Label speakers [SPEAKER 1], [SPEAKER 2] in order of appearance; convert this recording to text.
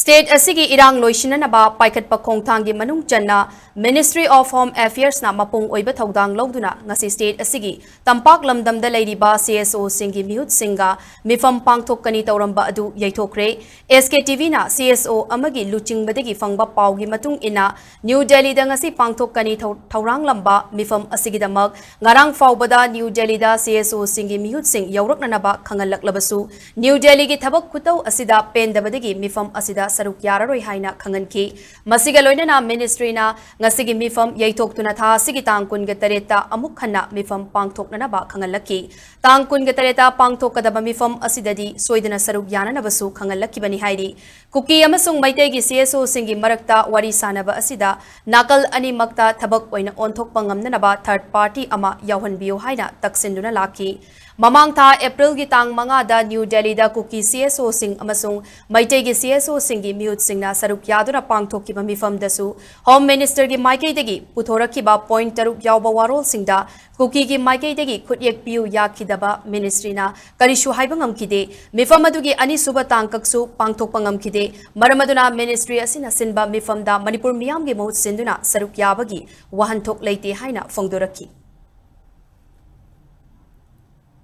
[SPEAKER 1] State asigi irang loisina na ba paikat pa khongthangi manung channa Ministry of Home Affairs na mapung oiba thaudang loduna ngasi state asigi tampak lamdam da leiriba CSO singi mihut singa Meepham Pangthokkani Touramba adu Yeithokhre SKTV na CSO amagi luching badagi fangba paugi matung ina New Delhi da ngasi Pangthokkani thaurang lamba Meepham asigi damak ngarang faubada New Delhi da CSO singi mihut sing yaurakna na ba khangalak labasu New Delhi gi thabak khutau asida pendabadagi Meepham asida saruk yararoi haina khanganki masiga loinana ministry na ngasigi Meepham Yeithoktuna tha sigi tang kun ga tareta amuk khanna Meepham pangthokna ba khangalaki tang kun ga tareta pangthokadaba Meepham asidadi soidana saruk yana nabasu khangalaki bani hairi kuki amasung maitei gi CSO singi marakta wari sanaba asida nakal ani makta thabak oina onthok pangamna ba third party ama yawhanbiyo haina taksinduna laki Mamang tha April gi tang manga da New Delhi da kuki CSO sing amasung maitei gi CSO singi mihut singna saruk yaduna pangthokki ba Meepham dasu Home Minister gi maikei degi puthoraki ba point taruk yawba warol singda kuki gi maikei degi khutyek piu yakidaba ministry na karishu haibangam kide Meepham adugi ani suba tangkaksu pangthok pangam kide maramaduna ministry asina sinba Meepham da Manipur miyam gi mahut sinduna saruk yabagi wahanthok leite haina fongdoraki